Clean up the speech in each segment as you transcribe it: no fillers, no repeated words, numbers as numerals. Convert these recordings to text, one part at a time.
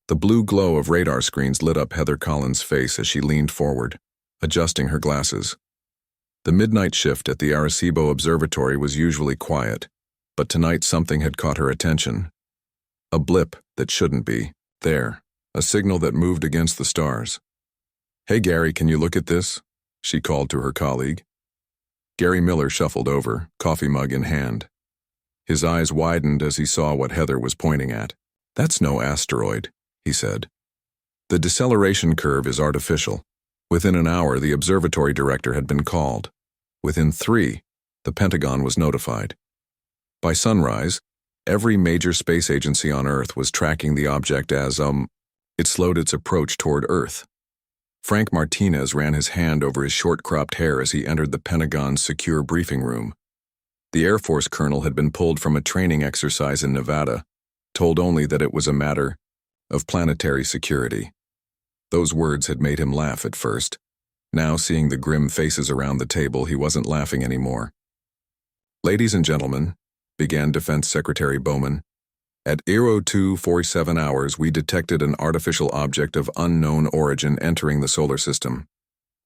The blue glow of radar screens lit up Heather Collins' face as she leaned forward, adjusting her glasses. The midnight shift at the Arecibo Observatory was usually quiet, but tonight something had caught her attention. A blip that shouldn't be. There, a signal that moved against the stars. "Hey Gary, can you look at this?" she called to her colleague. Gary Miller shuffled over, coffee mug in hand. His eyes widened as he saw what Heather was pointing at. "That's no asteroid," he said. "The deceleration curve is artificial. Within an hour, the observatory director had been called. Within 3, the Pentagon was notified. By sunrise, every major space agency on Earth was tracking the object as, it slowed its approach toward Earth. Frank Martinez ran his hand over his short-cropped hair as he entered the Pentagon's secure briefing room. The Air Force colonel had been pulled from a training exercise in Nevada, told only that it was a matter of planetary security. Those words had made him laugh at first. Now, seeing the grim faces around the table, he wasn't laughing anymore. "Ladies and gentlemen," began Defense Secretary Bowman, "at 0247 hours we detected an artificial object of unknown origin entering the solar system.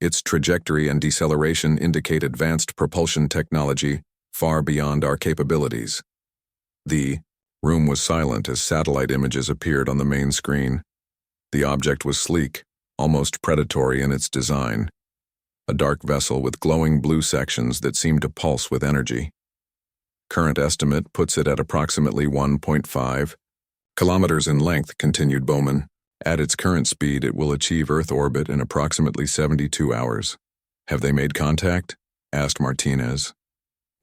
Its trajectory and deceleration indicate advanced propulsion technology far beyond our capabilities." The room was silent as satellite images appeared on the main screen. The object was sleek, almost predatory in its design. A dark vessel with glowing blue sections that seemed to pulse with energy. Current estimate puts it at approximately 1.5 kilometers in length, continued Bowman. At its current speed, it will achieve Earth orbit in approximately 72 hours. "Have they made contact?" asked Martinez.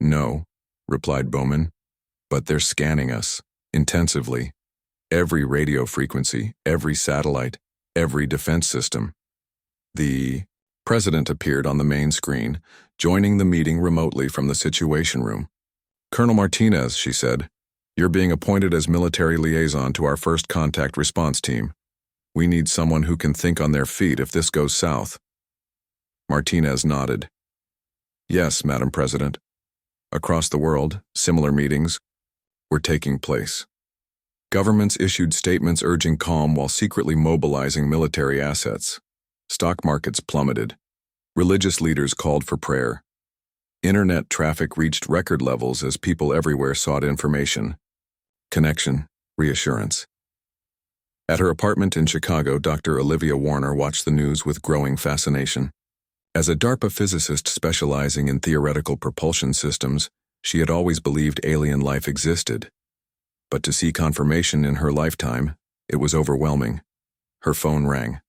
"No," replied Bowman, "but they're scanning us, intensively. Every radio frequency, every satellite, every defense system." The president appeared on the main screen, joining the meeting remotely from the Situation Room. "Colonel Martinez," she said, "you're being appointed as military liaison to our first contact response team. We need someone who can think on their feet if this goes south." Martinez nodded. "Yes, Madam President. Across the world, similar meetings were taking place. Governments issued statements urging calm while secretly mobilizing military assets. Stock markets plummeted. Religious leaders called for prayer. Internet traffic reached record levels as people everywhere sought information, connection, reassurance. At her apartment in Chicago, Dr. Olivia Warner watched the news with growing fascination. As a DARPA physicist specializing in theoretical propulsion systems, she had always believed alien life existed. But to see confirmation in her lifetime, it was overwhelming. Her phone rang.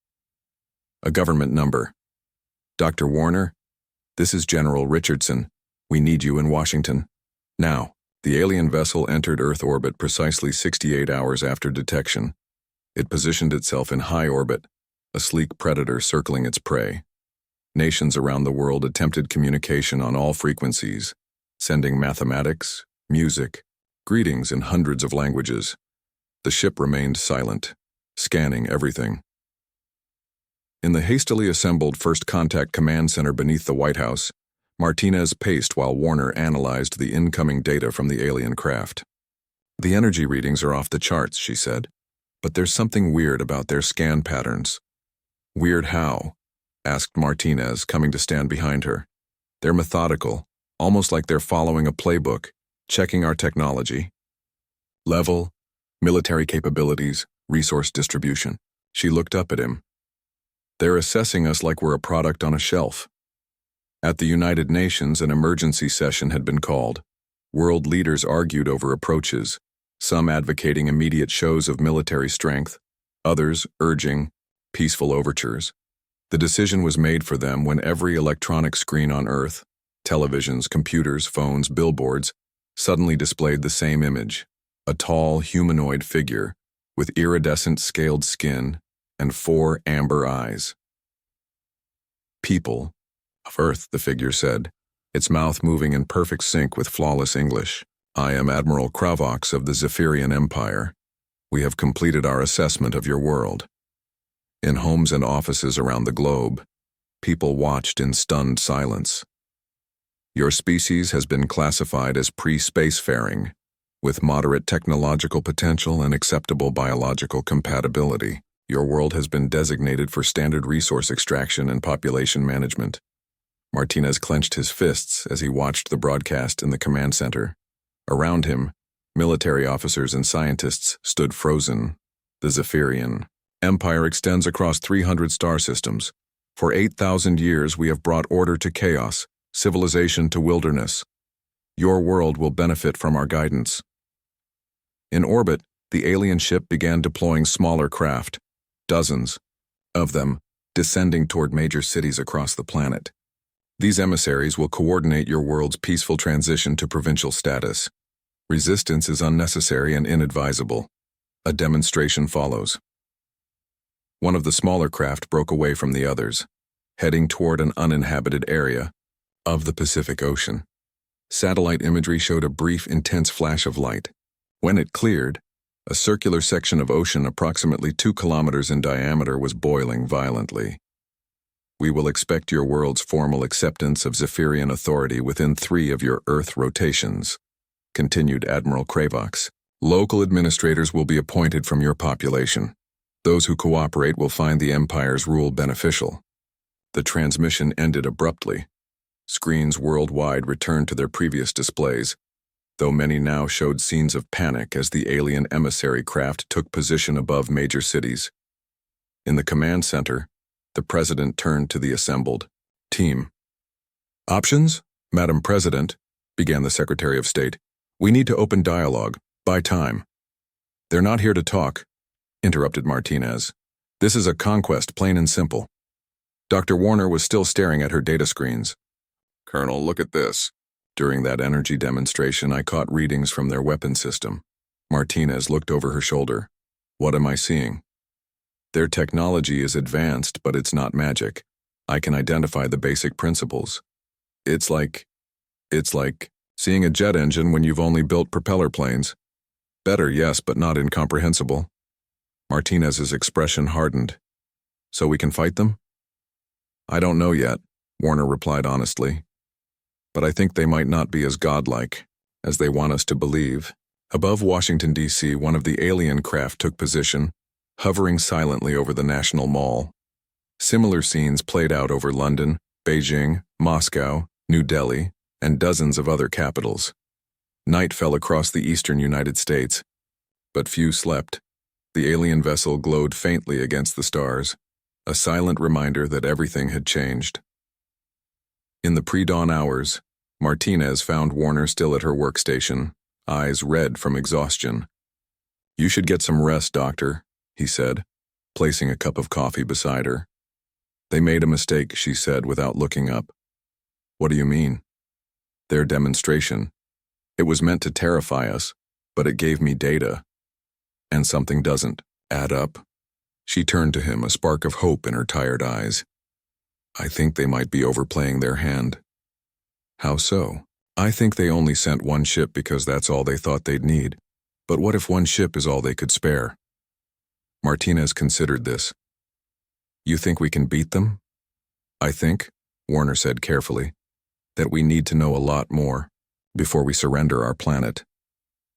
A government number. "Dr. Warner, this is General Richardson. We need you in Washington. Now." The alien vessel entered Earth orbit precisely 68 hours after detection. It positioned itself in high orbit, a sleek predator circling its prey. Nations around the world attempted communication on all frequencies, sending mathematics, music, greetings in hundreds of languages. The ship remained silent, scanning everything. In the hastily assembled First Contact Command Center beneath the White House, Martinez paced while Warner analyzed the incoming data from the alien craft. "The energy readings are off the charts," she said, "but there's something weird about their scan patterns." "Weird how?" asked Martinez, coming to stand behind her. "They're methodical, almost like they're following a playbook, checking our technology. Level, military capabilities, resource distribution." She looked up at him. "They're assessing us like we're a product on a shelf." At the United Nations, an emergency session had been called. World leaders argued over approaches, some advocating immediate shows of military strength, others urging peaceful overtures. The decision was made for them when every electronic screen on Earth, televisions, computers, phones, billboards, suddenly displayed the same image, a tall humanoid figure with iridescent scaled skin and 4 amber eyes. "People of Earth," the figure said, its mouth moving in perfect sync with flawless English. "I am Admiral Kravox of the Zephyrian Empire. We have completed our assessment of your world." In homes and offices around the globe, people watched in stunned silence. "Your species has been classified as pre-spacefaring. With moderate technological potential and acceptable biological compatibility, your world has been designated for standard resource extraction and population management. Martinez clenched his fists as he watched the broadcast in the command center. Around him, military officers and scientists stood frozen. The Zephyrian Empire extends across 300 star systems. For 8,000 years we have brought order to chaos, civilization to wilderness. Your world will benefit from our guidance. In orbit, the alien ship began deploying smaller craft, dozens of them, descending toward major cities across the planet. These emissaries will coordinate your world's peaceful transition to provincial status. Resistance is unnecessary and inadvisable. A demonstration follows. One of the smaller craft broke away from the others, heading toward an uninhabited area of the Pacific Ocean. Satellite imagery showed a brief, intense flash of light. When it cleared, a circular section of ocean approximately 2 kilometers in diameter was boiling violently. We will expect your world's formal acceptance of Zephyrian authority within 3 of your Earth rotations, continued Admiral Kravox. Local administrators will be appointed from your population. Those who cooperate will find the Empire's rule beneficial. The transmission ended abruptly. Screens worldwide returned to their previous displays, though many now showed scenes of panic as the alien emissary craft took position above major cities. In the command center, the President turned to the assembled team. "Options, Madam President," began the Secretary of State. "We need to open dialogue. Buy time." "They're not here to talk," interrupted Martinez. "This is a conquest, plain and simple." Dr. Warner was still staring at her data screens. "Colonel, look at this." During that energy demonstration, I caught readings from their weapon system. Martinez looked over her shoulder. "What am I seeing?" "Their technology is advanced, but it's not magic. I can identify the basic principles. It's like seeing a jet engine when you've only built propeller planes. Better, yes, but not incomprehensible." Martinez's expression hardened. "So we can fight them?" "I don't know yet," Warner replied honestly. "But I think they might not be as godlike as they want us to believe." Above Washington, D.C., one of the alien craft took position, hovering silently over the National Mall. Similar scenes played out over London, Beijing, Moscow, New Delhi, and dozens of other capitals. Night fell across the eastern United States, but few slept. The alien vessel glowed faintly against the stars, a silent reminder that everything had changed. In the pre-dawn hours, Martinez found Warner still at her workstation, eyes red from exhaustion. "You should get some rest, Doctor," he said, placing a cup of coffee beside her. "They made a mistake," she said without looking up. "What do you mean?" "Their demonstration. It was meant to terrify us, but it gave me data. And something doesn't add up." She turned to him, a spark of hope in her tired eyes. "I think they might be overplaying their hand." "How so?" "I think they only sent one ship because that's all they thought they'd need. But what if one ship is all they could spare?" Martinez considered this. "You think we can beat them?" "I think," Warner said carefully, "that we need to know a lot more before we surrender our planet."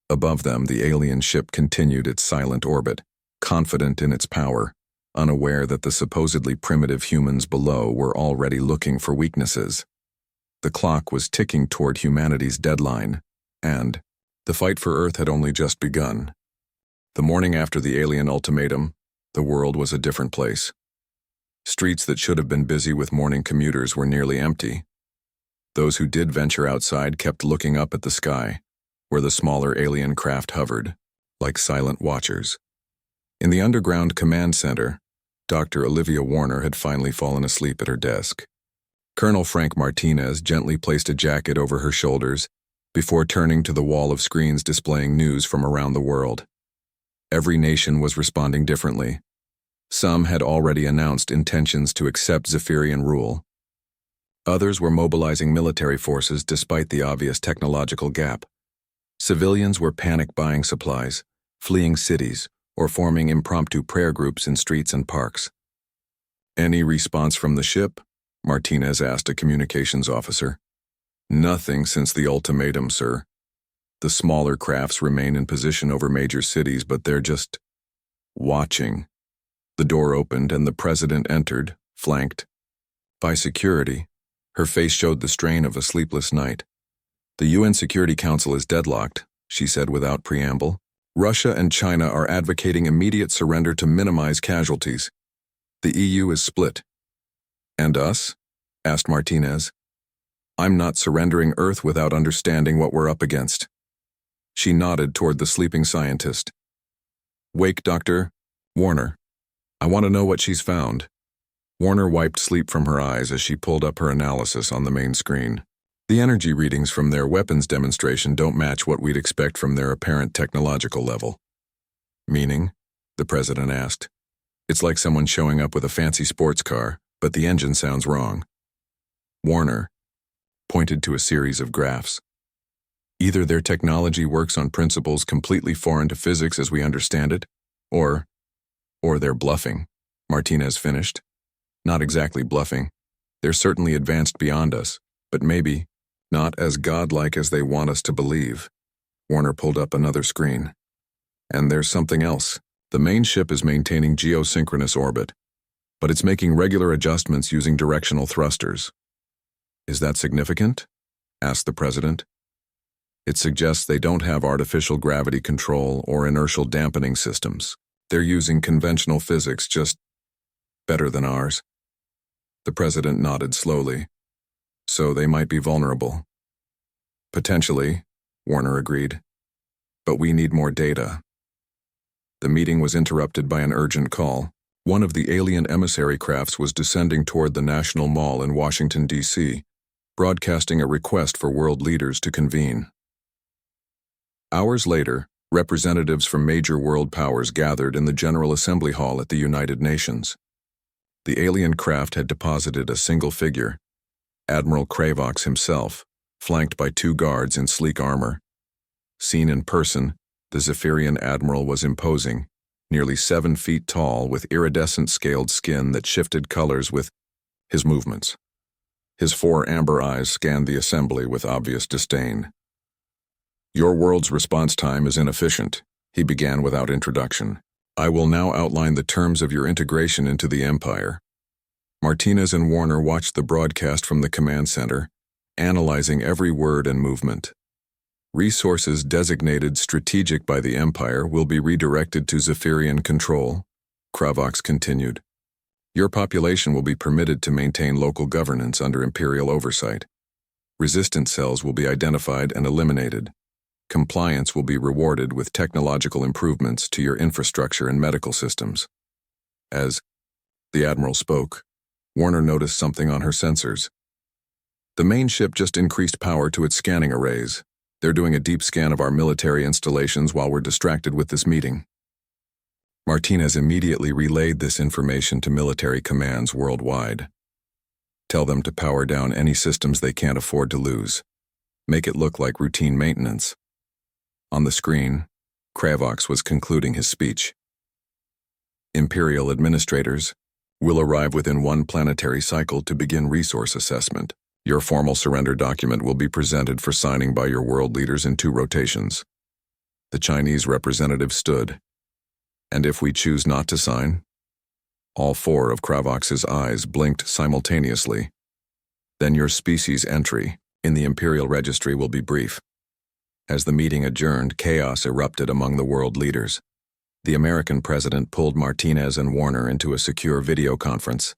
Above them, the alien ship continued its silent orbit, confident in its power, unaware that the supposedly primitive humans below were already looking for weaknesses. The clock was ticking toward humanity's deadline, and the fight for Earth had only just begun. The morning after the alien ultimatum, the world was a different place. Streets that should have been busy with morning commuters were nearly empty. Those who did venture outside kept looking up at the sky, where the smaller alien craft hovered, like silent watchers. In the underground command center, Dr. Olivia Warner had finally fallen asleep at her desk. Colonel Frank Martinez gently placed a jacket over her shoulders before turning to the wall of screens displaying news from around the world. Every nation was responding differently. Some had already announced intentions to accept Zephyrian rule. Others were mobilizing military forces despite the obvious technological gap. Civilians were panic buying supplies, fleeing cities, or forming impromptu prayer groups in streets and parks. "Any response from the ship?" Martinez asked a communications officer. "Nothing since the ultimatum, sir." The smaller crafts remain in position over major cities, but they're just watching. The door opened and the president entered, flanked by security. Her face showed the strain of a sleepless night. "The UN Security Council is deadlocked," she said without preamble. "Russia and China are advocating immediate surrender to minimize casualties. The EU is split." "And us?" asked Martinez. "I'm not surrendering Earth without understanding what we're up against." She nodded toward the sleeping scientist. "Wake, Dr. Warner. I want to know what she's found." Warner wiped sleep from her eyes as she pulled up her analysis on the main screen. "The energy readings from their weapons demonstration don't match what we'd expect from their apparent technological level." "Meaning?" the president asked. "It's like someone showing up with a fancy sports car, but the engine sounds wrong." Warner pointed to a series of graphs. "Either their technology works on principles completely foreign to physics as we understand it, or they're bluffing," Martinez finished. "Not exactly bluffing. They're certainly advanced beyond us, but maybe not as godlike as they want us to believe." Warner pulled up another screen. "And there's something else. The main ship is maintaining geosynchronous orbit, but it's making regular adjustments using directional thrusters." "Is that significant?" asked the president. "It suggests they don't have artificial gravity control or inertial dampening systems. They're using conventional physics, just better than ours." The president nodded slowly. "So they might be vulnerable." "Potentially," Warner agreed. "But we need more data." The meeting was interrupted by an urgent call. One of the alien emissary crafts was descending toward the National Mall in Washington, D.C., broadcasting a request for world leaders to convene. Hours later, representatives from major world powers gathered in the General Assembly Hall at the United Nations. The alien craft had deposited a single figure, Admiral Kravox himself, flanked by two guards in sleek armor. Seen in person, the Zephyrian admiral was imposing, nearly 7 feet tall with iridescent scaled skin that shifted colors with his movements. His 4 amber eyes scanned the assembly with obvious disdain. "Your world's response time is inefficient," he began without introduction. "I will now outline the terms of your integration into the Empire." Martinez and Warner watched the broadcast from the command center, analyzing every word and movement. "Resources designated strategic by the Empire will be redirected to Zephyrian control," Kravox continued. "Your population will be permitted to maintain local governance under Imperial oversight. Resistant cells will be identified and eliminated. Compliance will be rewarded with technological improvements to your infrastructure and medical systems." As the Admiral spoke, Warner noticed something on her sensors. "The main ship just increased power to its scanning arrays. They're doing a deep scan of our military installations while we're distracted with this meeting." Martinez immediately relayed this information to military commands worldwide. "Tell them to power down any systems they can't afford to lose. Make it look like routine maintenance." On the screen, Kravox was concluding his speech. "Imperial administrators will arrive within 1 planetary cycle to begin resource assessment. Your formal surrender document will be presented for signing by your world leaders in 2 rotations." The Chinese representative stood. "And if we choose not to sign?" All 4 of Kravox's eyes blinked simultaneously. "Then your species entry in the Imperial Registry will be brief." As the meeting adjourned, chaos erupted among the world leaders. The American president pulled Martinez and Warner into a secure video conference.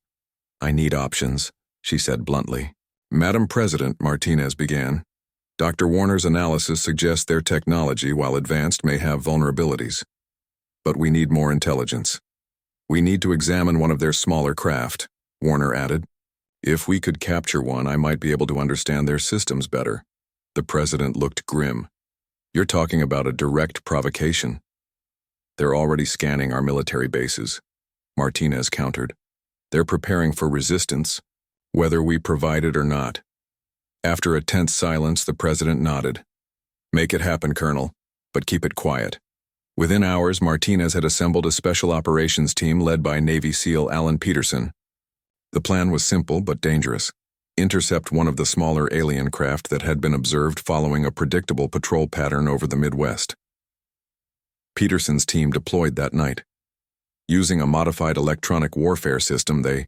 "I need options," she said bluntly. "Madam President," Martinez began, "Dr. Warner's analysis suggests their technology, while advanced, may have vulnerabilities. But we need more intelligence. We need to examine one of their smaller craft," Warner added. "If we could capture one, I might be able to understand their systems better." The president looked grim. "You're talking about a direct provocation." "They're already scanning our military bases," Martinez countered. "They're preparing for resistance, whether we provide it or not." After a tense silence, the president nodded. "Make it happen, Colonel, but keep it quiet." Within hours, Martinez had assembled a special operations team led by Navy SEAL Alan Peterson. The plan was simple but dangerous. intercept one of the smaller alien craft that had been observed following a predictable patrol pattern over the Midwest. Peterson's team deployed that night. Using a modified electronic warfare system, they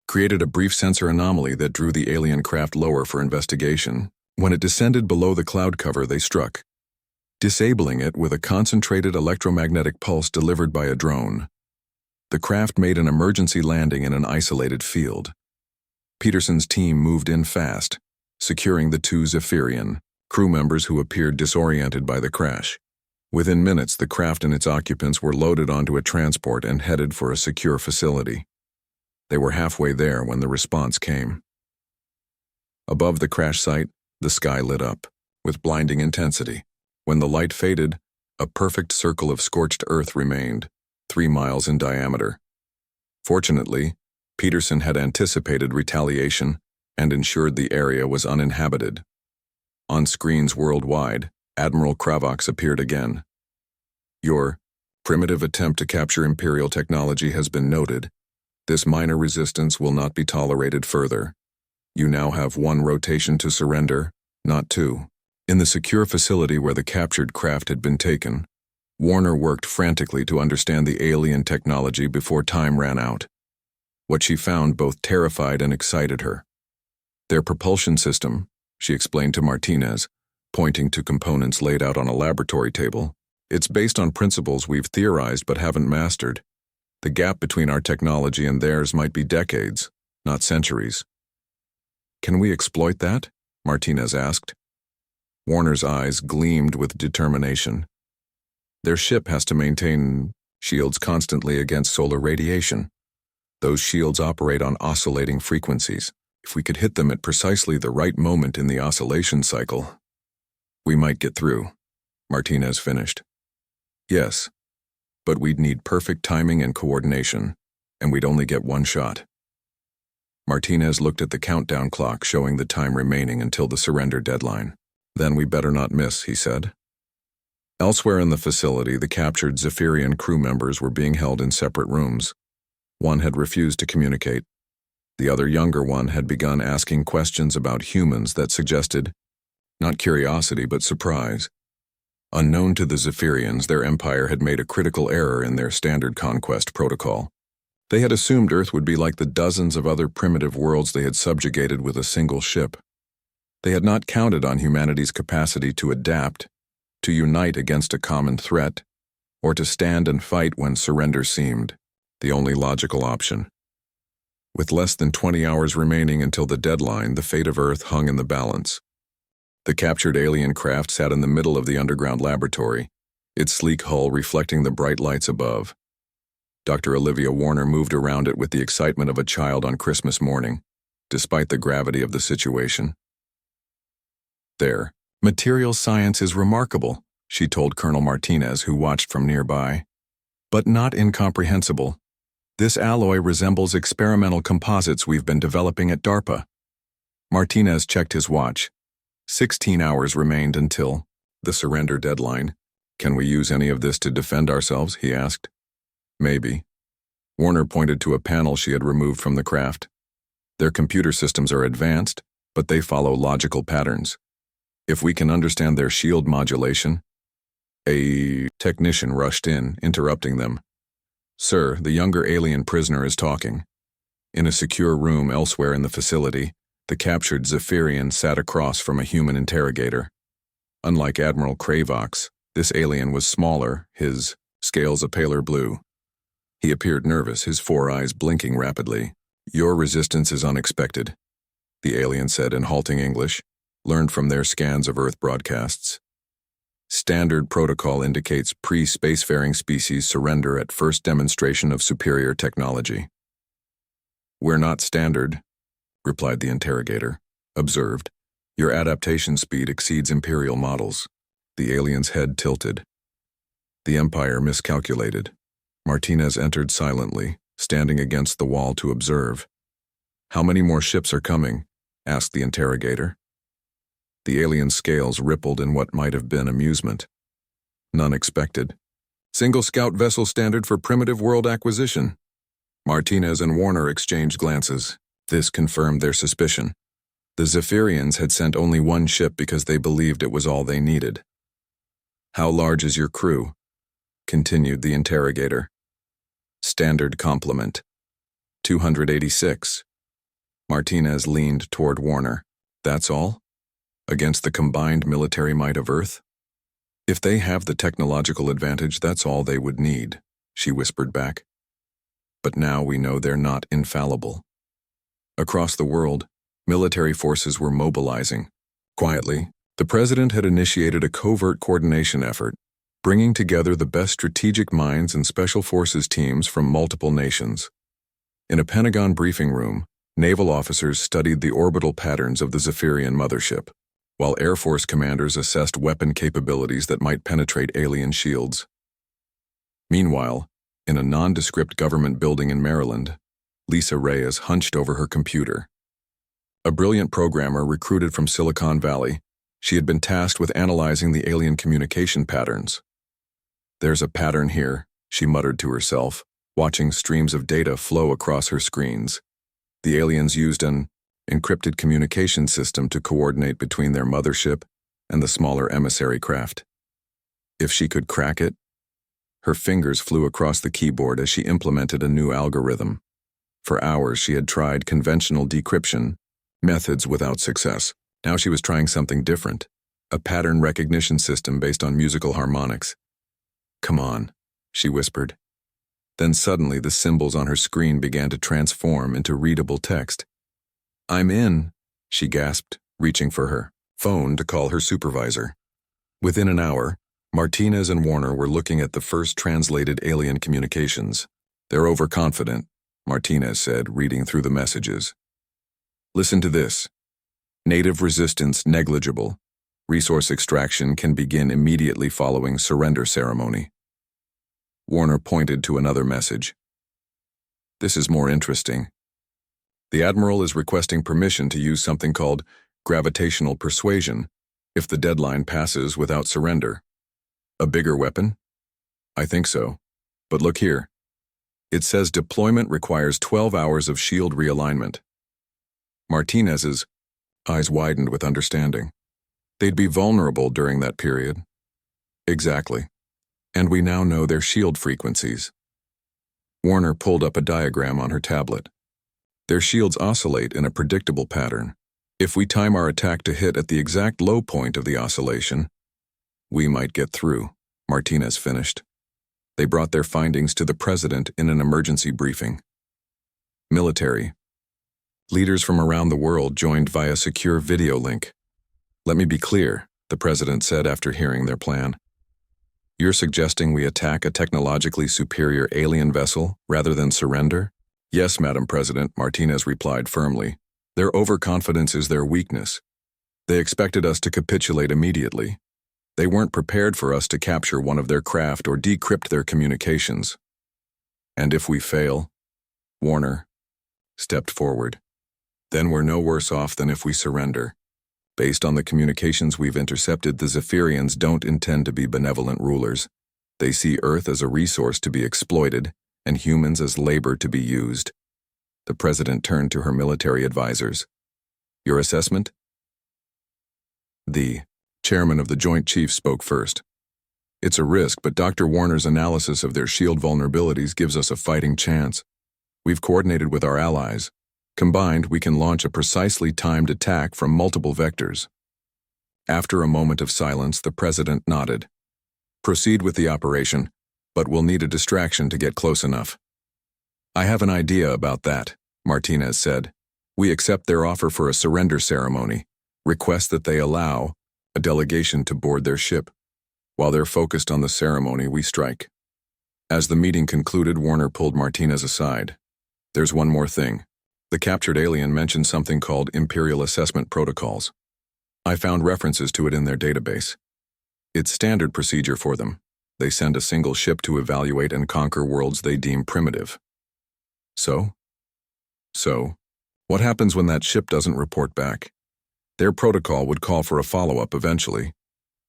created a brief sensor anomaly that drew the alien craft lower for investigation. When it descended below the cloud cover, they struck, disabling it with a concentrated electromagnetic pulse delivered by a drone. The craft made an emergency landing in an isolated field. Peterson's team moved in fast, securing the two Zephyrian crew members who appeared disoriented by the crash. Within minutes, the craft and its occupants were loaded onto a transport and headed for a secure facility. They were halfway there when the response came. Above the crash site, the sky lit up with blinding intensity. When the light faded, a perfect circle of scorched earth remained, 3 miles in diameter. Fortunately, Peterson had anticipated retaliation and ensured the area was uninhabited. On screens worldwide, Admiral Kravox appeared again. Your primitive attempt to capture Imperial technology has been noted. This minor resistance will not be tolerated further. You now have 1 rotation to surrender, not 2. In the secure facility where the captured craft had been taken, Warner worked frantically to understand the alien technology before time ran out. What she found both terrified and excited her. Their propulsion system, she explained to Martinez, pointing to components laid out on a laboratory table. It's based on principles we've theorized but haven't mastered. The gap between our technology and theirs might be decades, not centuries. Can we exploit that? Martinez asked. Warner's eyes gleamed with determination. Their ship has to maintain shields constantly against solar radiation. Those shields operate on oscillating frequencies. If we could hit them at precisely the right moment in the oscillation cycle, we might get through, Martinez finished. Yes, but we'd need perfect timing and coordination, and we'd only get 1 shot. Martinez looked at the countdown clock showing the time remaining until the surrender deadline. Then we better not miss, he said. Elsewhere in the facility, the captured Zephyrian crew members were being held in separate rooms. One had refused to communicate. The other younger one had begun asking questions about humans that suggested not curiosity but surprise. Unknown to the Zephyrians, their empire had made a critical error in their standard conquest protocol. They had assumed Earth would be like the dozens of other primitive worlds they had subjugated with a single ship. They had not counted on humanity's capacity to adapt, to unite against a common threat, or to stand and fight when surrender seemed the only logical option. With less than 20 hours remaining until the deadline, the fate of Earth hung in the balance. The captured alien craft sat in the middle of the underground laboratory, its sleek hull reflecting the bright lights above. Dr. Olivia Warner moved around it with the excitement of a child on Christmas morning, despite the gravity of the situation. Their material science is remarkable, she told Colonel Martinez, who watched from nearby, but not incomprehensible. This alloy resembles experimental composites we've been developing at DARPA. Martinez checked his watch. 16 hours remained until the surrender deadline. Can we use any of this to defend ourselves? He asked. Maybe. Warner pointed to a panel she had removed from the craft. Their computer systems are advanced, but they follow logical patterns. If we can understand their shield modulation. A technician rushed in, interrupting them. Sir, the younger alien prisoner is talking. In a secure room elsewhere in the facility, the captured Zephyrian sat across from a human interrogator. Unlike Admiral Kravox, this alien was smaller, his scales a paler blue. He appeared nervous, his 4 eyes blinking rapidly. Your resistance is unexpected, the alien said in halting English, learned from their scans of Earth broadcasts. Standard protocol indicates pre-spacefaring species surrender at first demonstration of superior technology. We're not standard, replied the interrogator. Observed. Your adaptation speed exceeds Imperial models. The alien's head tilted. The Empire miscalculated. Martinez entered silently, standing against the wall to observe. How many more ships are coming? Asked the interrogator. The alien's scales rippled in what might have been amusement. None expected. Single scout vessel standard for primitive world acquisition. Martinez and Warner exchanged glances. This confirmed their suspicion. The Zephyrians had sent only one ship because they believed it was all they needed. "How large is your crew?" continued the interrogator. "Standard complement. 286. Martinez leaned toward Warner. "That's all? Against the combined military might of Earth?" "If they have the technological advantage, that's all they would need," she whispered back. "But now we know they're not infallible." Across the world, military forces were mobilizing. Quietly, the president had initiated a covert coordination effort, bringing together the best strategic minds and special forces teams from multiple nations. In a Pentagon briefing room, naval officers studied the orbital patterns of the Zephyrian mothership, while Air Force commanders assessed weapon capabilities that might penetrate alien shields. Meanwhile, in a nondescript government building in Maryland, Lisa Reyes hunched over her computer. A brilliant programmer recruited from Silicon Valley, she had been tasked with analyzing the alien communication patterns. "There's a pattern here," she muttered to herself, watching streams of data flow across her screens. The aliens used an encrypted communication system to coordinate between their mothership and the smaller emissary craft. If she could crack it? Her fingers flew across the keyboard as she implemented a new algorithm. For hours she had tried conventional decryption methods without success. Now she was trying something different, a pattern recognition system based on musical harmonics. "Come on," she whispered. Then suddenly the symbols on her screen began to transform into readable text. "I'm in," she gasped, reaching for her phone to call her supervisor. Within an hour, Martinez and Warner were looking at the first translated alien communications. "They're overconfident," Martinez said, reading through the messages. "Listen to this. Native resistance negligible. Resource extraction can begin immediately following surrender ceremony." Warner pointed to another message. "This is more interesting. The Admiral is requesting permission to use something called gravitational persuasion if the deadline passes without surrender. A bigger weapon? I think so. But look here. It says deployment requires 12 hours of shield realignment." Martinez's eyes widened with understanding. They'd be vulnerable during that period. Exactly. And we now know their shield frequencies. Warner pulled up a diagram on her tablet. Their shields oscillate in a predictable pattern. If we time our attack to hit at the exact low point of the oscillation, we might get through, Martinez finished. They brought their findings to the president in an emergency briefing. Military. Leaders from around the world joined via secure video link. "Let me be clear," the president said after hearing their plan. "You're suggesting we attack a technologically superior alien vessel rather than surrender?" "Yes, Madam President," Martinez replied firmly. "Their overconfidence is their weakness. They expected us to capitulate immediately. They weren't prepared for us to capture one of their craft or decrypt their communications. And if we fail?" Warner stepped forward. "Then we're no worse off than if we surrender. Based on the communications we've intercepted, the Zephyrians don't intend to be benevolent rulers. They see Earth as a resource to be exploited and humans as labor to be used." The president turned to her military advisors. "Your assessment?" The chairman of the Joint Chiefs spoke first. "It's a risk, but Dr. Warner's analysis of their shield vulnerabilities gives us a fighting chance. We've coordinated with our allies. Combined, we can launch a precisely timed attack from multiple vectors." After a moment of silence, the president nodded. "Proceed with the operation, but we'll need a distraction to get close enough." "I have an idea about that," Martinez said. "We accept their offer for a surrender ceremony, request that they allow a delegation to board their ship. While they're focused on the ceremony, we strike." As the meeting concluded, Warner pulled Martinez aside. "There's one more thing. The captured alien mentioned something called Imperial Assessment Protocols. I found references to it in their database. It's standard procedure for them. They send a single ship to evaluate and conquer worlds they deem primitive." So, what happens when that ship doesn't report back? Their protocol would call for a follow-up eventually.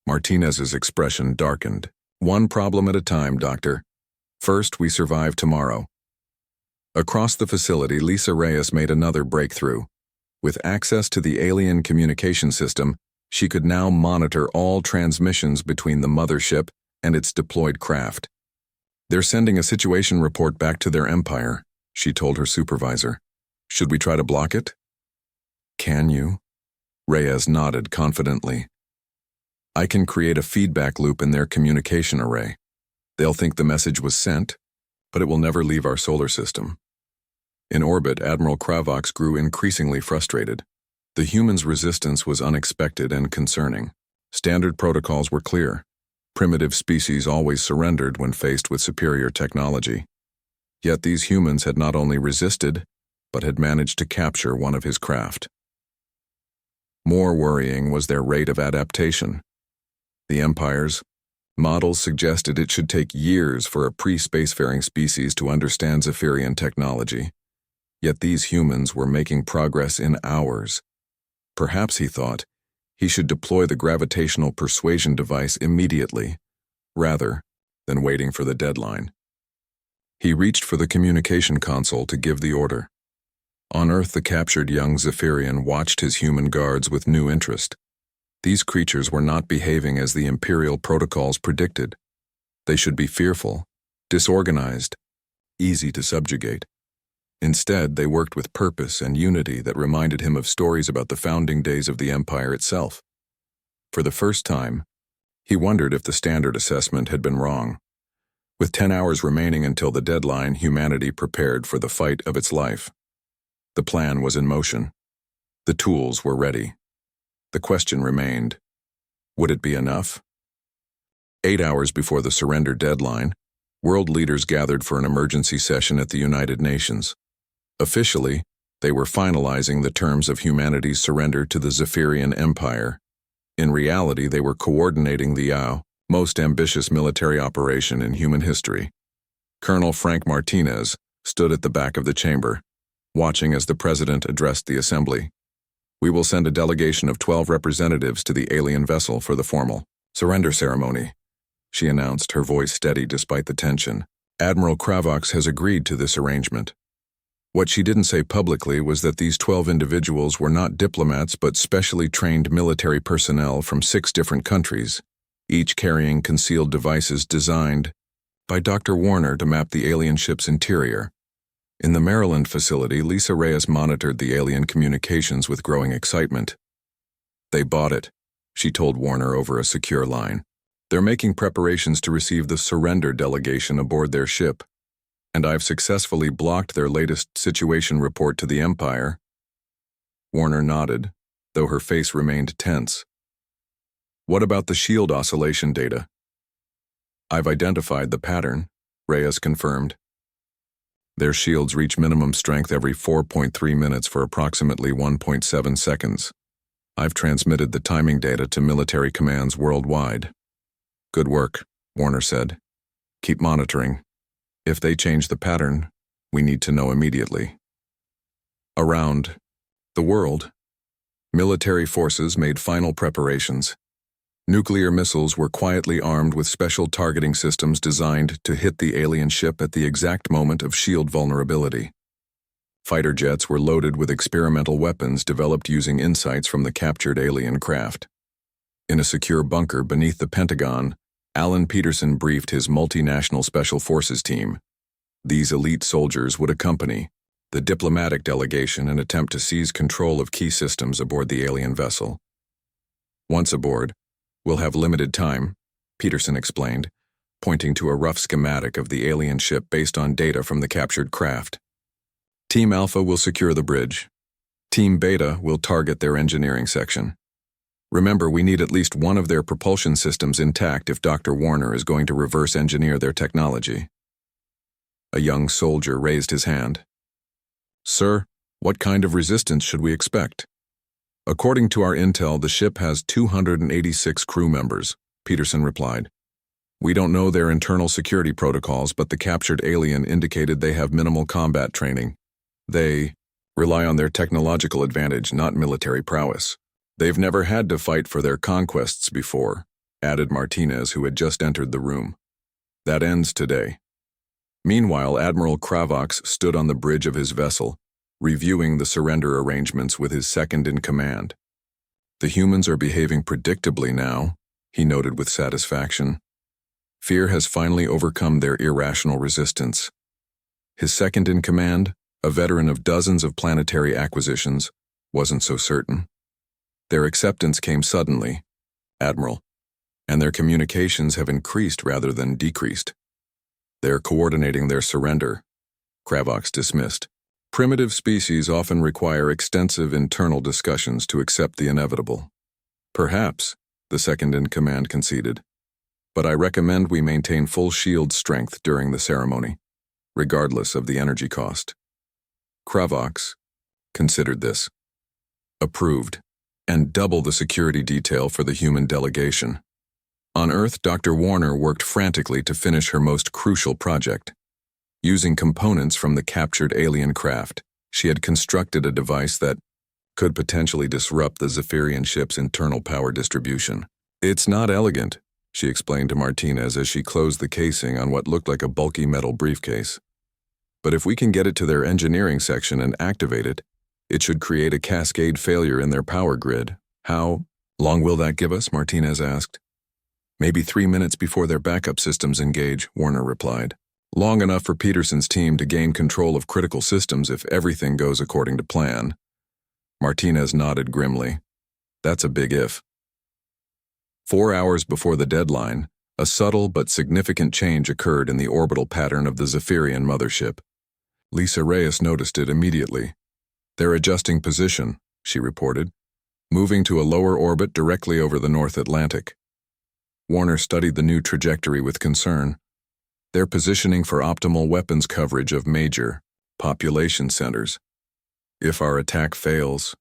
Martinez's expression darkened. "One problem at a time, Doctor. First, we survive tomorrow." Across the facility, Lisa Reyes made another breakthrough. With access to the alien communication system, she could now monitor all transmissions between the mothership and its deployed craft. "They're sending a situation report back to their empire," she told her supervisor. "Should we try to block it?" "Can you?" Reyes nodded confidently. "I can create a feedback loop in their communication array. They'll think the message was sent, but it will never leave our solar system." In orbit, Admiral Kravox grew increasingly frustrated. The humans' resistance was unexpected and concerning. Standard protocols were clear. Primitive species always surrendered when faced with superior technology. Yet these humans had not only resisted, but had managed to capture one of his craft. More worrying was their rate of adaptation. The Empire's models suggested it should take years for a pre-spacefaring species to understand Zephyrian technology. Yet these humans were making progress in hours. Perhaps, he thought, he should deploy the gravitational persuasion device immediately, rather than waiting for the deadline. He reached for the communication console to give the order. On Earth, the captured young Zephyrian watched his human guards with new interest. These creatures were not behaving as the Imperial protocols predicted. They should be fearful, disorganized, easy to subjugate. Instead, they worked with purpose and unity that reminded him of stories about the founding days of the Empire itself. For the first time, he wondered if the standard assessment had been wrong. With 10 hours remaining until the deadline, humanity prepared for the fight of its life. The plan was in motion. The tools were ready. The question remained, would it be enough? 8 hours before the surrender deadline, world leaders gathered for an emergency session at the United Nations. Officially, they were finalizing the terms of humanity's surrender to the Zephyrian Empire. In reality, they were coordinating the most ambitious military operation in human history. Colonel Frank Martinez stood at the back of the chamber, watching as the president addressed the assembly. "We will send a delegation of 12 representatives to the alien vessel for the formal surrender ceremony," she announced, her voice steady despite the tension. "Admiral Kravox has agreed to this arrangement." What she didn't say publicly was that these 12 individuals were not diplomats but specially trained military personnel from 6 different countries, each carrying concealed devices designed by Dr. Warner to map the alien ship's interior. In the Maryland facility, Lisa Reyes monitored the alien communications with growing excitement. "They bought it," she told Warner over a secure line. "They're making preparations to receive the surrender delegation aboard their ship, and I've successfully blocked their latest situation report to the Empire." Warner nodded, though her face remained tense. "What about the shield oscillation data?" "I've identified the pattern," Reyes confirmed. "Their shields reach minimum strength every 4.3 minutes for approximately 1.7 seconds. I've transmitted the timing data to military commands worldwide." "Good work," Warner said. "Keep monitoring. If they change the pattern, we need to know immediately." Around the world, military forces made final preparations. Nuclear missiles were quietly armed with special targeting systems designed to hit the alien ship at the exact moment of shield vulnerability. Fighter jets were loaded with experimental weapons developed using insights from the captured alien craft. In a secure bunker beneath the Pentagon, Alan Peterson briefed his multinational special forces team. These elite soldiers would accompany the diplomatic delegation and attempt to seize control of key systems aboard the alien vessel. "Once aboard, we'll have limited time," Peterson explained, pointing to a rough schematic of the alien ship based on data from the captured craft. "Team Alpha will secure the bridge. Team Beta will target their engineering section. Remember, we need at least one of their propulsion systems intact if Dr. Warner is going to reverse engineer their technology." A young soldier raised his hand. "Sir, what kind of resistance should we expect?" "According to our intel, the ship has 286 crew members," Peterson replied. "We don't know their internal security protocols, but the captured alien indicated they have minimal combat training. They rely on their technological advantage, not military prowess. They've never had to fight for their conquests before," added Martinez, who had just entered the room. "That ends today." Meanwhile, Admiral Kravox stood on the bridge of his vessel, reviewing the surrender arrangements with his second-in-command. "The humans are behaving predictably now," he noted with satisfaction. "Fear has finally overcome their irrational resistance." His second-in-command, a veteran of dozens of planetary acquisitions, wasn't so certain. "Their acceptance came suddenly, Admiral, and their communications have increased rather than decreased. They're coordinating their surrender," Kravox dismissed. "Primitive species often require extensive internal discussions to accept the inevitable." "Perhaps," the second-in-command conceded, "but I recommend we maintain full shield strength during the ceremony, regardless of the energy cost." Kravox considered this. "Approved, and double the security detail for the human delegation." On Earth, Dr. Warner worked frantically to finish her most crucial project. Using components from the captured alien craft, she had constructed a device that could potentially disrupt the Zephyrian ship's internal power distribution. "It's not elegant," she explained to Martinez as she closed the casing on what looked like a bulky metal briefcase. "But if we can get it to their engineering section and activate it, it should create a cascade failure in their power grid." "How long will that give us?" Martinez asked. "Maybe 3 minutes before their backup systems engage," Warner replied. "Long enough for Peterson's team to gain control of critical systems if everything goes according to plan." Martinez nodded grimly. "That's a big if." 4 hours before the deadline, a subtle but significant change occurred in the orbital pattern of the Zephyrian mothership. Lisa Reyes noticed it immediately. "They're adjusting position," she reported, "moving to a lower orbit directly over the North Atlantic." Warner studied the new trajectory with concern. "They're positioning for optimal weapons coverage of major population centers. If our attack fails..."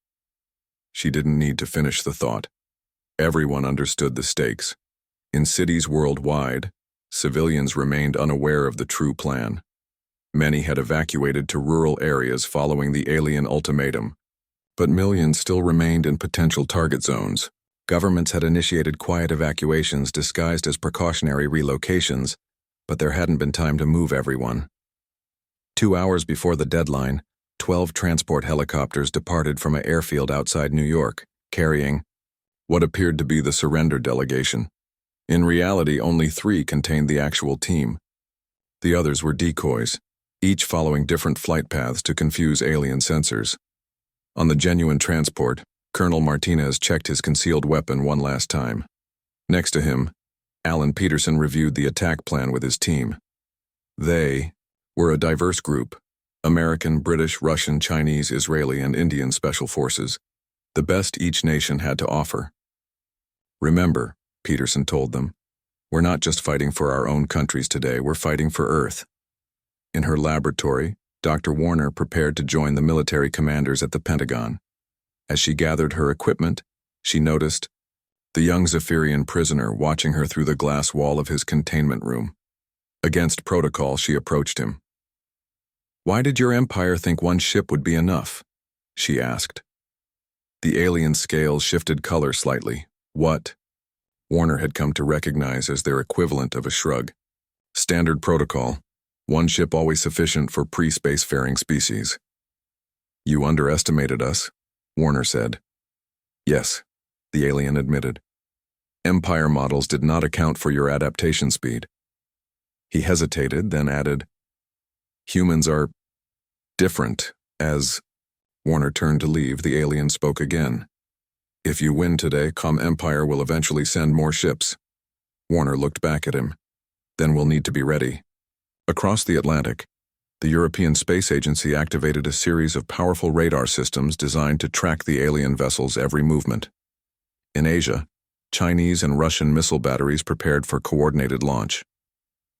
She didn't need to finish the thought. Everyone understood the stakes. In cities worldwide, civilians remained unaware of the true plan. Many had evacuated to rural areas following the alien ultimatum, but millions still remained in potential target zones. Governments had initiated quiet evacuations disguised as precautionary relocations, but there hadn't been time to move everyone. 2 hours before the deadline, 12 transport helicopters departed from an airfield outside New York, carrying what appeared to be the surrender delegation. In reality, only 3 contained the actual team. The others were decoys, each following different flight paths to confuse alien sensors. On the genuine transport, Colonel Martinez checked his concealed weapon one last time. Next to him, Alan Peterson reviewed the attack plan with his team. They were a diverse group: American, British, Russian, Chinese, Israeli, and Indian special forces, the best each nation had to offer. "Remember," Peterson told them, "we're not just fighting for our own countries today, we're fighting for Earth." In her laboratory, Dr. Warner prepared to join the military commanders at the Pentagon. As she gathered her equipment, she noticed the young Zephyrian prisoner watching her through the glass wall of his containment room. Against protocol, she approached him. "Why did your empire think one ship would be enough?" she asked. The alien scales shifted color slightly. "What?" Warner had come to recognize as their equivalent of a shrug. "Standard protocol. One ship always sufficient for pre-spacefaring species." "You underestimated us," Warner said. "Yes," the alien admitted. "Empire models did not account for your adaptation speed." He hesitated, then added, "Humans are different, as..." Warner turned to leave. The alien spoke again. "If you win today, Empire will eventually send more ships." Warner looked back at him. "Then we'll need to be ready." Across the Atlantic, the European Space Agency activated a series of powerful radar systems designed to track the alien vessel's every movement. In Asia, Chinese and Russian missile batteries prepared for coordinated launch.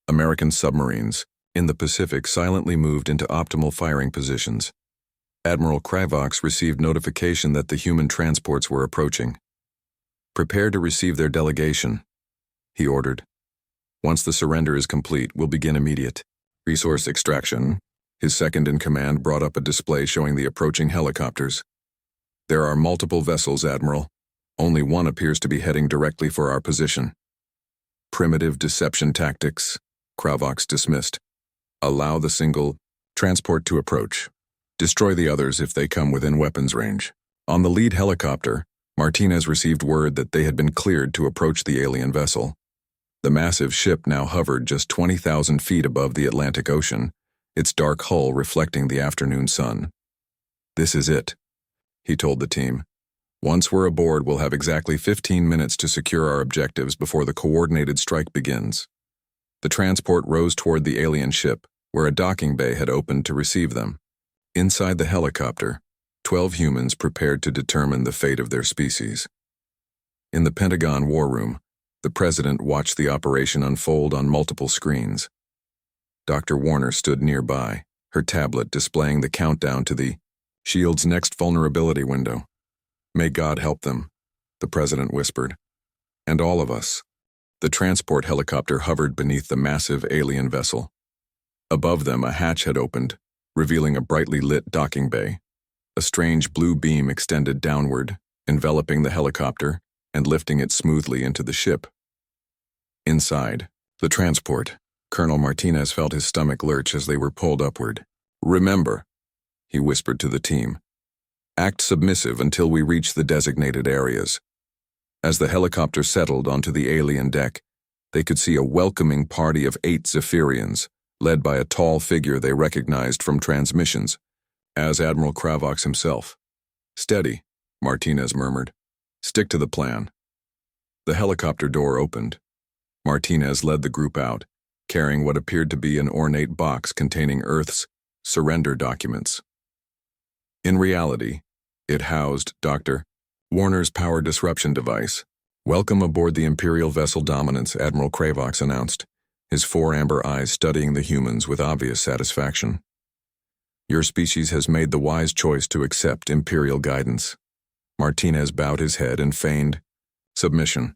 American submarines, in the Pacific, silently moved into optimal firing positions. Admiral Kravox received notification that the human transports were approaching. "Prepare to receive their delegation," he ordered. "Once the surrender is complete, we'll begin immediate resource extraction." His second-in-command brought up a display showing the approaching helicopters. "There are multiple vessels, Admiral. Only one appears to be heading directly for our position." "Primitive deception tactics," Kravox dismissed. "Allow the single transport to approach." Destroy the others if they come within weapons range. On the lead helicopter, Martinez received word that they had been cleared to approach the alien vessel. The massive ship now hovered just 20,000 feet above the Atlantic Ocean, its dark hull reflecting the afternoon sun. "This is it," he told the team. "Once we're aboard, we'll have exactly 15 minutes to secure our objectives before the coordinated strike begins." The transport rose toward the alien ship, where a docking bay had opened to receive them. Inside the helicopter, 12 humans prepared to determine the fate of their species. In the Pentagon War Room, the president watched the operation unfold on multiple screens. Dr. Warner stood nearby, her tablet displaying the countdown to the shield's next vulnerability window. "May God help them," the president whispered. "And all of us." The transport helicopter hovered beneath the massive alien vessel. Above them, a hatch had opened, revealing a brightly lit docking bay. A strange blue beam extended downward, enveloping the helicopter and lifting it smoothly into the ship. Inside the transport, Colonel Martinez felt his stomach lurch as they were pulled upward. "Remember," he whispered to the team, "act submissive until we reach the designated areas." As the helicopter settled onto the alien deck, they could see a welcoming party of 8 Zephyrians, led by a tall figure they recognized from transmissions, as Admiral Kravox himself. "Steady," Martinez murmured. "Stick to the plan." The helicopter door opened. Martinez led the group out, carrying what appeared to be an ornate box containing Earth's surrender documents. In reality, it housed Dr. Warner's power disruption device. "Welcome aboard the Imperial vessel Dominance," Admiral Kravox announced, his 4 amber eyes studying the humans with obvious satisfaction. "Your species has made the wise choice to accept Imperial guidance." Martinez bowed his head and feigned submission.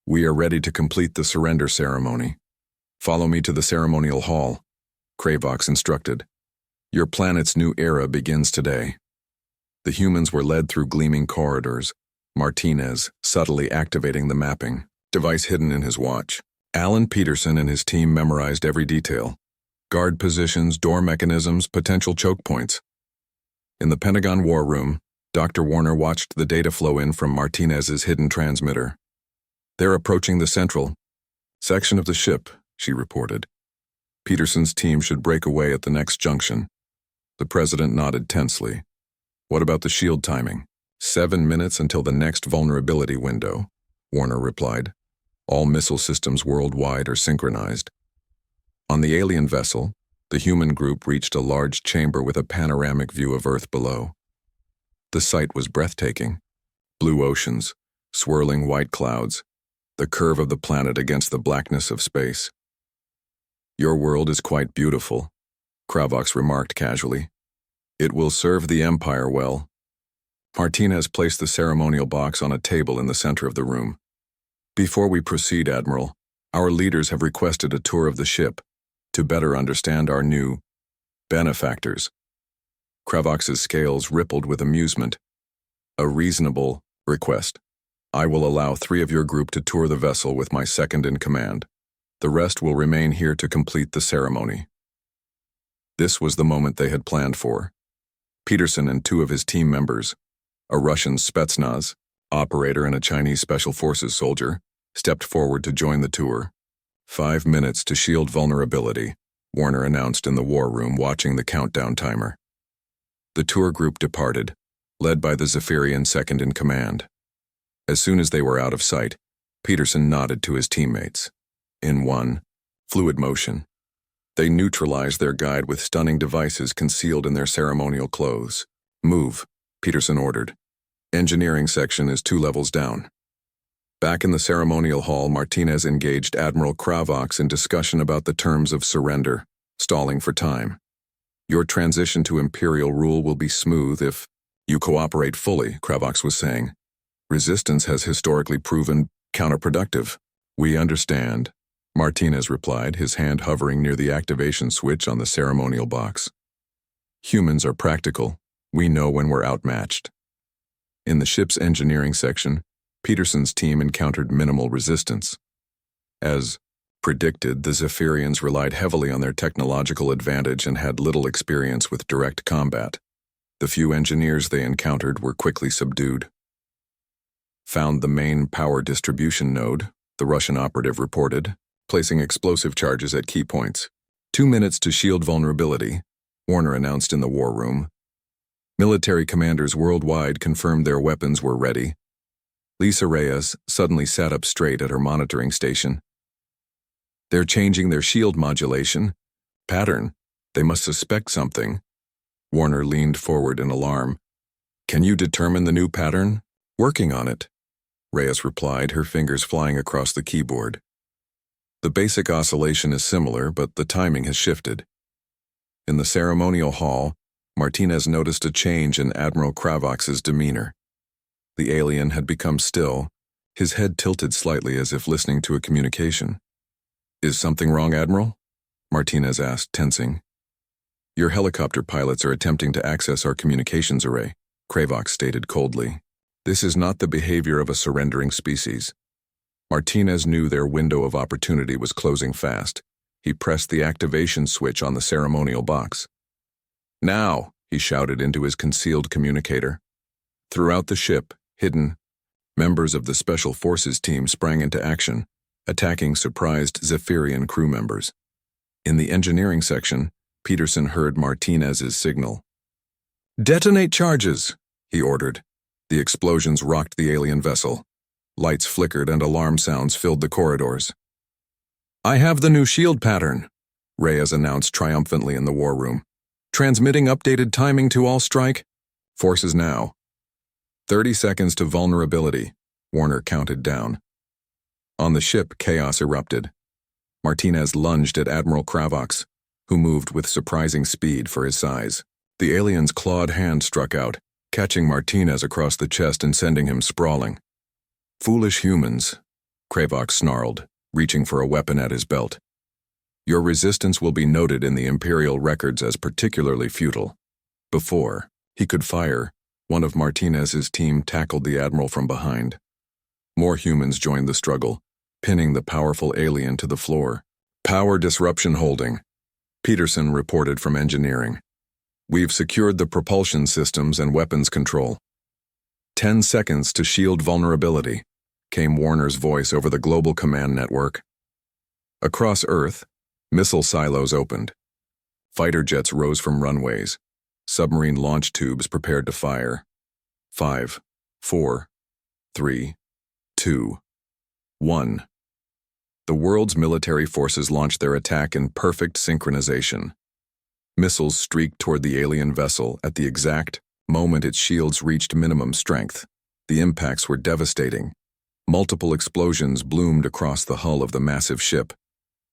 "We are ready to complete the surrender ceremony. Follow me to the ceremonial hall," Kravox instructed. "Your planet's new era begins today." The humans were led through gleaming corridors, Martinez subtly activating the mapping device hidden in his watch. Alan Peterson and his team memorized every detail: guard positions, door mechanisms, potential choke points. In the Pentagon War Room, Dr. Warner watched the data flow in from Martinez's hidden transmitter. "They're approaching the central section of the ship," she reported. "Peterson's team should break away at the next junction." The president nodded tensely. "What about the shield timing?" 7 minutes until the next vulnerability window," Warner replied. "All missile systems worldwide are synchronized." On the alien vessel, the human group reached a large chamber with a panoramic view of Earth below. The sight was breathtaking. Blue oceans, swirling white clouds, the curve of the planet against the blackness of space. "Your world is quite beautiful," Kravox remarked casually. "It will serve the Empire well." Martinez placed the ceremonial box on a table in the center of the room. "Before we proceed, Admiral, our leaders have requested a tour of the ship to better understand our new benefactors." Kravox's scales rippled with amusement. "A reasonable request. I will allow 3 of your group to tour the vessel with my second in command. The rest will remain here to complete the ceremony." This was the moment they had planned for. Peterson and 2 of his team members, a Russian Spetsnaz operator and a Chinese Special Forces soldier, stepped forward to join the tour. 5 minutes to shield vulnerability, Warner announced in the war room, watching the countdown timer. The tour group departed, led by the Zephyrian second in command. As soon as they were out of sight, Peterson nodded to his teammates. In one fluid motion, they neutralized their guide with stunning devices concealed in their ceremonial clothes. "Move," Peterson ordered. "Engineering section is 2 levels down." Back in the ceremonial hall, Martinez engaged Admiral Kravox in discussion about the terms of surrender, stalling for time. "Your transition to Imperial rule will be smooth if you cooperate fully," Kravox was saying. "Resistance has historically proven counterproductive." "We understand," Martinez replied, his hand hovering near the activation switch on the ceremonial box. "Humans are practical. We know when we're outmatched." In the ship's engineering section, Peterson's team encountered minimal resistance. As predicted, the Zephyrians relied heavily on their technological advantage and had little experience with direct combat. The few engineers they encountered were quickly subdued. Found the main power distribution node, the Russian operative reported, placing explosive charges at key points. 2 minutes to shield vulnerability, Warner announced in the war room. Military commanders worldwide confirmed their weapons were ready. Lisa Reyes suddenly sat up straight at her monitoring station. They're changing their shield modulation pattern. They must suspect something. Warner leaned forward in alarm. Can you determine the new pattern? Working on it, Reyes replied, her fingers flying across the keyboard. The basic oscillation is similar, but the timing has shifted. In the ceremonial hall, Martinez noticed a change in Admiral Kravox's demeanor. The alien had become still, his head tilted slightly as if listening to a communication. Is something wrong, Admiral? Martinez asked, tensing. Your helicopter pilots are attempting to access our communications array, Kravox stated coldly. This is not the behavior of a surrendering species. Martinez knew their window of opportunity was closing fast. He pressed the activation switch on the ceremonial box. Now, he shouted into his concealed communicator. Throughout the ship, hidden, members of the Special Forces team sprang into action, attacking surprised Zephyrian crew members. In the engineering section, Peterson heard Martinez's signal. Detonate charges, he ordered. The explosions rocked the alien vessel. Lights flickered and alarm sounds filled the corridors. I have the new shield pattern, Reyes announced triumphantly in the war room. Transmitting updated timing to all strike. Forces now. 30 seconds to vulnerability, Warner counted down. On the ship, chaos erupted. Martinez lunged at Admiral Kravox, who moved with surprising speed for his size. The alien's clawed hand struck out, catching Martinez across the chest and sending him sprawling. Foolish humans, Kravox snarled, reaching for a weapon at his belt. Your resistance will be noted in the Imperial records as particularly futile. Before he could fire, one of Martinez's team tackled the Admiral from behind. More humans joined the struggle, pinning the powerful alien to the floor. Power disruption holding, Peterson reported from engineering. We've secured the propulsion systems and weapons control. 10 seconds to shield vulnerability, came Warner's voice over the global command network. Across Earth, missile silos opened. Fighter jets rose from runways. Submarine launch tubes prepared to fire. 5, 4, 3, 2, 1. The world's military forces launched their attack in perfect synchronization. Missiles streaked toward the alien vessel at the exact moment its shields reached minimum strength. The impacts were devastating. Multiple explosions bloomed across the hull of the massive ship.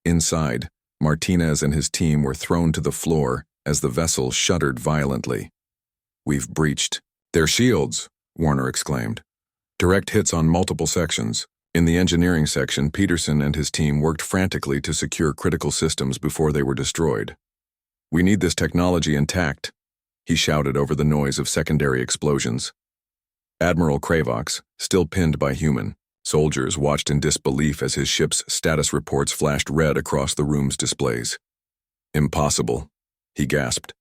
Inside, Martinez and his team were thrown to the floor as the vessel shuddered violently. We've breached their shields, Warner exclaimed. Direct hits on multiple sections. In the engineering section, Peterson and his team worked frantically to secure critical systems before they were destroyed. We need this technology intact, he shouted over the noise of secondary explosions. Admiral Kravox, still pinned by human, soldiers watched in disbelief as his ship's status reports flashed red across the room's displays. Impossible, he gasped.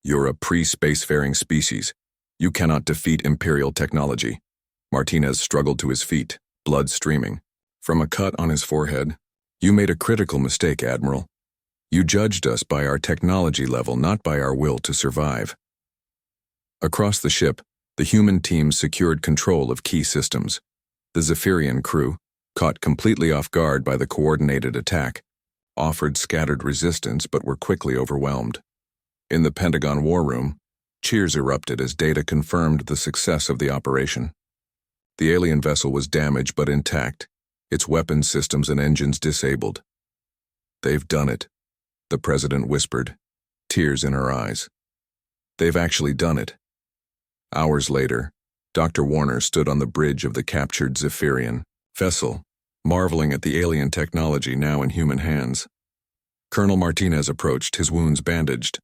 You're a pre-spacefaring species. You cannot defeat Imperial technology. Martinez struggled to his feet, blood streaming. From a cut on his forehead, you made a critical mistake, Admiral. You judged us by our technology level, not by our will to survive. Across the ship, the human teams secured control of key systems. The Zephyrian crew, caught completely off guard by the coordinated attack, offered scattered resistance but were quickly overwhelmed. In the Pentagon war room, cheers erupted as data confirmed the success of the operation. The alien vessel was damaged but intact, its weapons systems and engines disabled. They've done it, the president whispered, tears in her eyes. They've actually done it. Hours later, Dr. Warner stood on the bridge of the captured Zephyrian vessel, marveling at the alien technology now in human hands. Colonel Martinez approached, his wounds bandaged.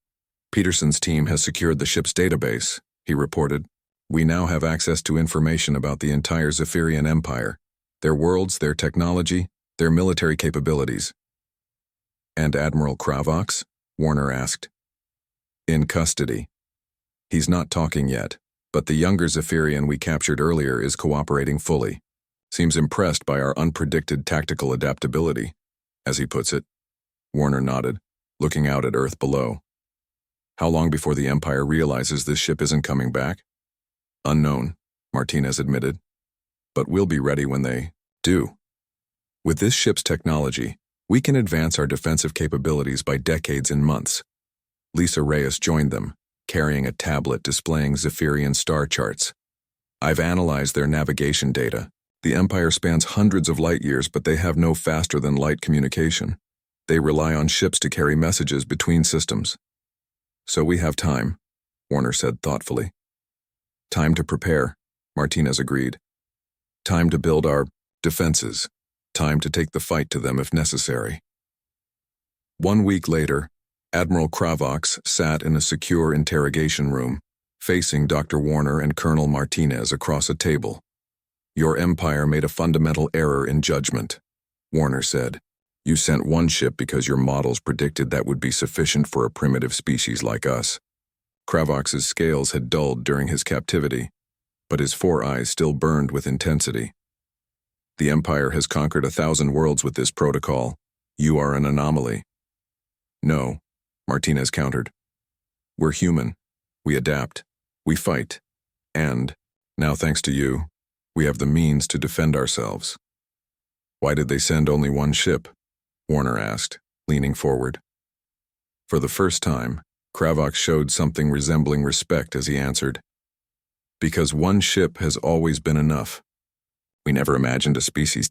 Peterson's team has secured the ship's database, he reported. We now have access to information about the entire Zephyrian Empire, their worlds, their technology, their military capabilities. And Admiral Kravox? Warner asked. In custody. He's not talking yet, but the younger Zephyrian we captured earlier is cooperating fully. Seems impressed by our unpredicted tactical adaptability, as he puts it. Warner nodded, looking out at Earth below. How long before the Empire realizes this ship isn't coming back? Unknown, Martinez admitted. But we'll be ready when they do. With this ship's technology, we can advance our defensive capabilities by decades in months. Lisa Reyes joined them, carrying a tablet displaying Zephyrian star charts. I've analyzed their navigation data. The Empire spans hundreds of light years, but they have no faster-than-light communication. They rely on ships to carry messages between systems. So we have time, Warner said thoughtfully. Time to prepare, Martinez agreed. Time to build our defenses. Time to take the fight to them if necessary. 1 week later, Admiral Kravox sat in a secure interrogation room, facing Dr. Warner and Colonel Martinez across a table. Your Empire made a fundamental error in judgment, Warner said. You sent one ship because your models predicted that would be sufficient for a primitive species like us. Kravox's scales had dulled during his captivity, but his 4 eyes still burned with intensity. The Empire has conquered 1,000 worlds with this protocol. You are an anomaly. No, Martinez countered. We're human. We adapt. We fight. And, now thanks to you, we have the means to defend ourselves. Why did they send only one ship? Warner asked, leaning forward. For the first time, Kravox showed something resembling respect as he answered. Because one ship has always been enough. We never imagined a species